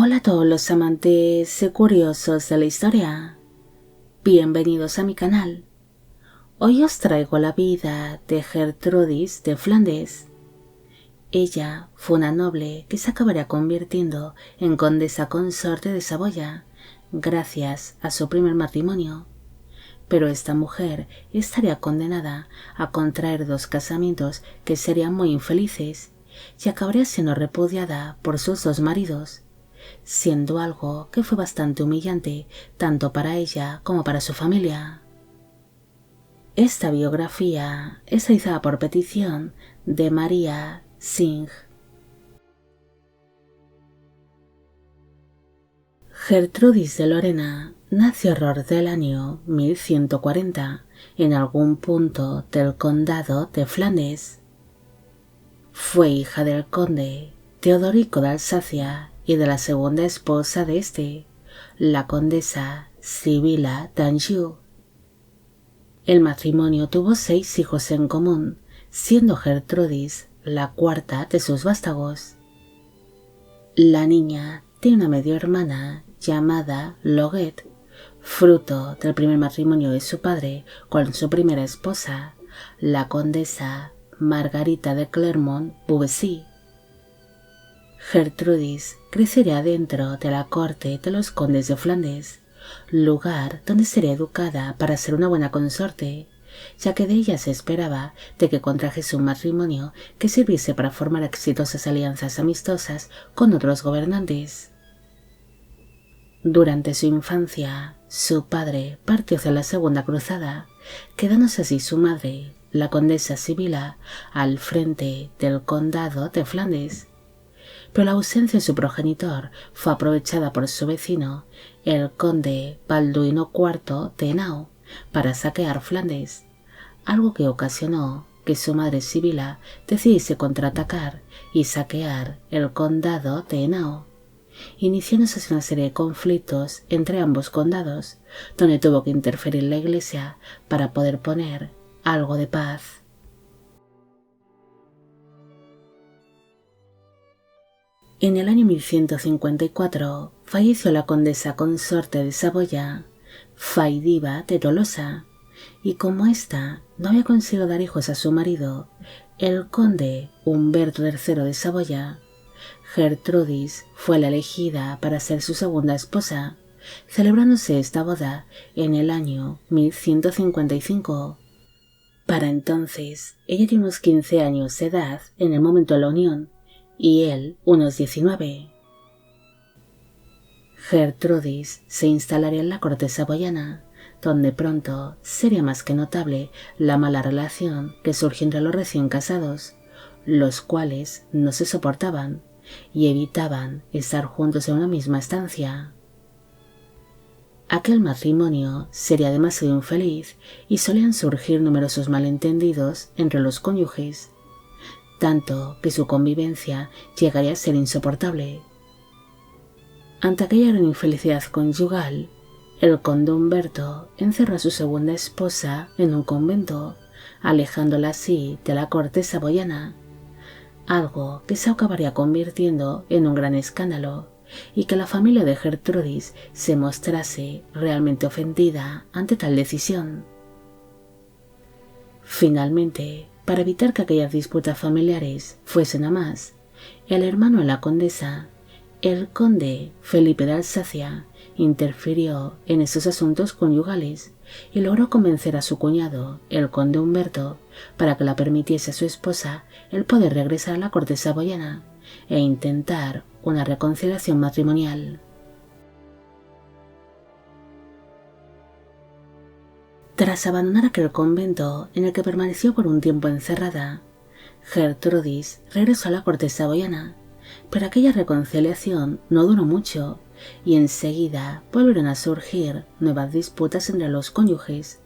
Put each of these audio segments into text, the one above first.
Hola a todos los amantes y curiosos de la historia. Bienvenidos a mi canal. Hoy os traigo la vida de Gertrudis de Flandes. Ella fue una noble que se acabaría convirtiendo en condesa consorte de Saboya gracias a su primer matrimonio. Pero esta mujer estaría condenada a contraer dos casamientos que serían muy infelices y acabaría siendo repudiada por sus dos maridos, siendo algo que fue bastante humillante tanto para ella como para su familia. Esta biografía es realizada por petición de María Singh. Gertrudis de Lorena nació alrededor del año 1140 en algún punto del condado de Flandes. Fue hija del conde Teodorico de Alsacia y de la segunda esposa de este, la condesa Sibila d'Anjou. El matrimonio tuvo 6 hijos en común, siendo Gertrudis la cuarta de sus vástagos. La niña tiene una medio hermana llamada Loguet, fruto del primer matrimonio de su padre con su primera esposa, la condesa Margarita de Clermont-Beauvaisis. Gertrudis crecería dentro de la corte de los condes de Flandes, lugar donde sería educada para ser una buena consorte, ya que de ella se esperaba de que contrajese un matrimonio que sirviese para formar exitosas alianzas amistosas con otros gobernantes. Durante su infancia, su padre partió hacia la Segunda Cruzada, quedándose así su madre, la condesa Sibila, al frente del condado de Flandes. Pero la ausencia de su progenitor fue aprovechada por su vecino, el conde Balduino IV de Henao, para saquear Flandes, algo que ocasionó que su madre Sibila decidiese contraatacar y saquear el condado de Henao, iniciándose una serie de conflictos entre ambos condados, donde tuvo que interferir la Iglesia para poder poner algo de paz. En el año 1154 falleció la condesa consorte de Saboya, Faidiva de Tolosa, y como ésta no había conseguido dar hijos a su marido, el conde Humberto III de Saboya, Gertrudis fue la elegida para ser su segunda esposa, celebrándose esta boda en el año 1155. Para entonces, ella tenía unos 15 años de edad en el momento de la unión, y él unos 19. Gertrudis se instalaría en la corte saboyana, donde pronto sería más que notable la mala relación que surgió entre los recién casados, los cuales no se soportaban y evitaban estar juntos en una misma estancia. Aquel matrimonio sería demasiado infeliz y solían surgir numerosos malentendidos entre los cónyuges, tanto que su convivencia llegaría a ser insoportable. Ante aquella gran infelicidad conyugal, el conde Humberto encerró a su segunda esposa en un convento, alejándola así de la corte saboyana, algo que se acabaría convirtiendo en un gran escándalo y que la familia de Gertrudis se mostrase realmente ofendida ante tal decisión. Finalmente, para evitar que aquellas disputas familiares fuesen a más, el hermano de la condesa, el conde Felipe de Alsacia, interfirió en esos asuntos conyugales y logró convencer a su cuñado, el conde Humberto, para que la permitiese a su esposa el poder regresar a la corte saboyana e intentar una reconciliación matrimonial. Tras abandonar aquel convento en el que permaneció por un tiempo encerrada, Gertrudis regresó a la corte saboyana, pero aquella reconciliación no duró mucho y enseguida volvieron a surgir nuevas disputas entre los cónyuges,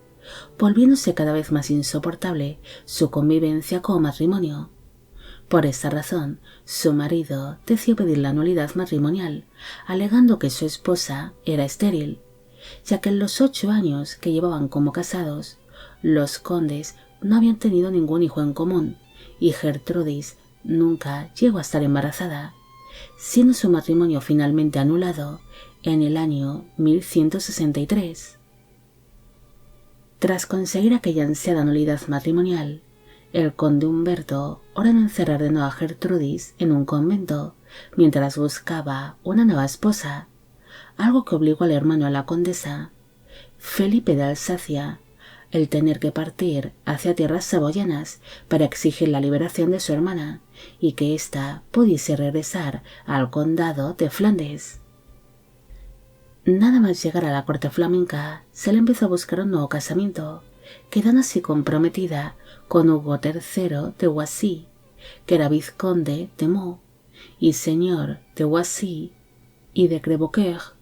volviéndose cada vez más insoportable su convivencia como matrimonio. Por esta razón, su marido decidió pedir la nulidad matrimonial, alegando que su esposa era estéril, ya que en los 8 años que llevaban como casados, los condes no habían tenido ningún hijo en común y Gertrudis nunca llegó a estar embarazada, siendo su matrimonio finalmente anulado en el año 1163. Tras conseguir aquella ansiada nulidad matrimonial, el conde Humberto ordenó encerrar de nuevo a Gertrudis en un convento mientras buscaba una nueva esposa, algo que obligó al hermano de la condesa, Felipe de Alsacia, el tener que partir hacia tierras saboyanas para exigir la liberación de su hermana y que ésta pudiese regresar al condado de Flandes. Nada más llegar a la corte flamenca, se le empezó a buscar un nuevo casamiento, quedando así comprometida con Hugo III de Oisy, que era vizconde de Meaux y señor de Oisy y de Crèvecœur,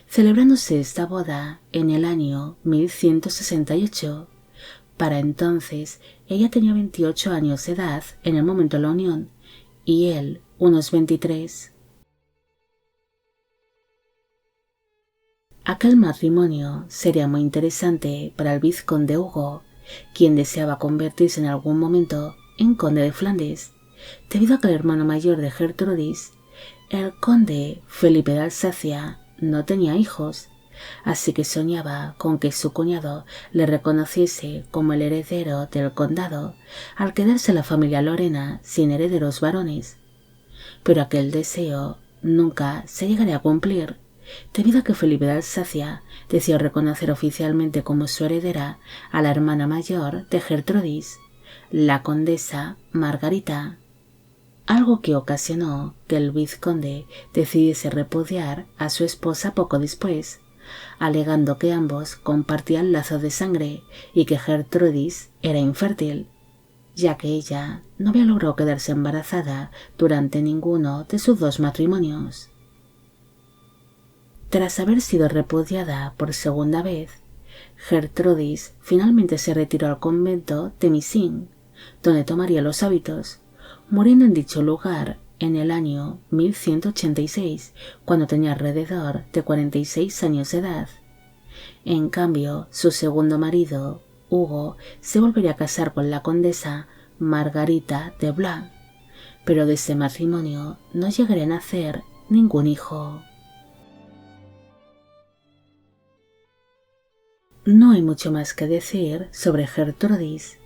celebrándose esta boda en el año 1168. Para entonces ella tenía 28 años de edad en el momento de la unión y él unos 23. Aquel matrimonio sería muy interesante para el vizconde Hugo, quien deseaba convertirse en algún momento en conde de Flandes, debido a que el hermano mayor de Gertrudis, el conde Felipe de Alsacia, no tenía hijos, así que soñaba con que su cuñado le reconociese como el heredero del condado, al quedarse la familia Lorena sin herederos varones. Pero aquel deseo nunca se llegaría a cumplir, debido a que Felipe de Alsacia decidió reconocer oficialmente como su heredera a la hermana mayor de Gertrudis, la condesa Margarita, algo que ocasionó que el vizconde decidiese repudiar a su esposa poco después, alegando que ambos compartían lazos de sangre y que Gertrudis era infértil, ya que ella no había logrado quedarse embarazada durante ninguno de sus dos matrimonios. Tras haber sido repudiada por segunda vez, Gertrudis finalmente se retiró al convento de Missing, donde tomaría los hábitos, muriendo en dicho lugar en el año 1186, cuando tenía alrededor de 46 años de edad. En cambio, su segundo marido, Hugo, se volvería a casar con la condesa Margarita de Blois, pero de ese matrimonio no llegaría a nacer ningún hijo. No hay mucho más que decir sobre Gertrudis.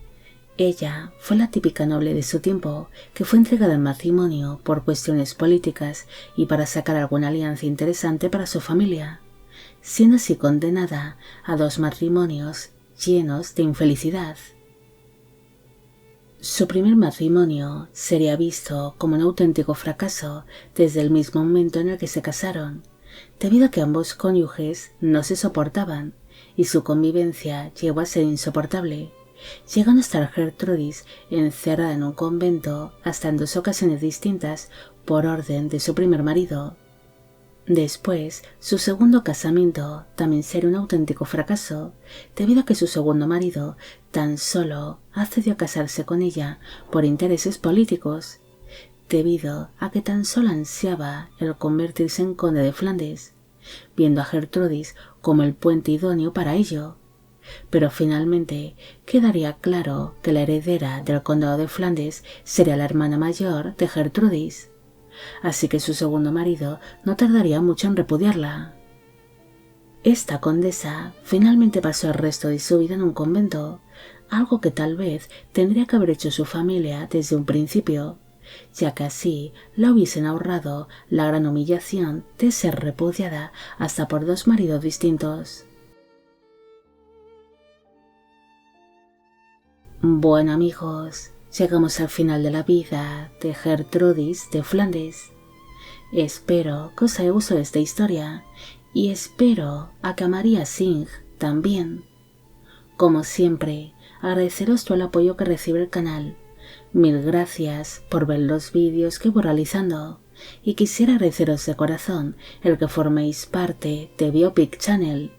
Ella fue la típica noble de su tiempo que fue entregada en matrimonio por cuestiones políticas y para sacar alguna alianza interesante para su familia, siendo así condenada a 2 matrimonios llenos de infelicidad. Su primer matrimonio sería visto como un auténtico fracaso desde el mismo momento en el que se casaron, debido a que ambos cónyuges no se soportaban y su convivencia llegó a ser insoportable, llegando a estar Gertrudis encerrada en un convento hasta en 2 ocasiones distintas por orden de su primer marido. Después, su segundo casamiento también sería un auténtico fracaso, debido a que su segundo marido tan solo accedió a casarse con ella por intereses políticos, debido a que tan solo ansiaba el convertirse en conde de Flandes, viendo a Gertrudis como el puente idóneo para ello. Pero finalmente quedaría claro que la heredera del condado de Flandes sería la hermana mayor de Gertrudis, así que su segundo marido no tardaría mucho en repudiarla. Esta condesa finalmente pasó el resto de su vida en un convento, algo que tal vez tendría que haber hecho su familia desde un principio, ya que así la hubiesen ahorrado la gran humillación de ser repudiada hasta por 2 maridos distintos. Bueno amigos, llegamos al final de la vida de Gertrudis de Flandes. Espero que os haya gustado esta historia y espero a que a María Singh también. Como siempre, agradeceros todo el apoyo que recibe el canal. Mil gracias por ver los vídeos que voy realizando y quisiera agradeceros de corazón el que forméis parte de Biopic Channel.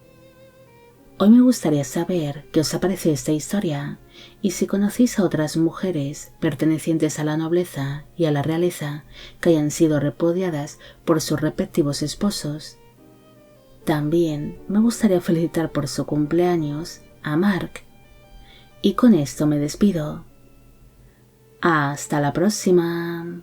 Hoy me gustaría saber qué os ha parecido esta historia y si conocéis a otras mujeres pertenecientes a la nobleza y a la realeza que hayan sido repudiadas por sus respectivos esposos. También me gustaría felicitar por su cumpleaños a Mark. Y con esto me despido. Hasta la próxima.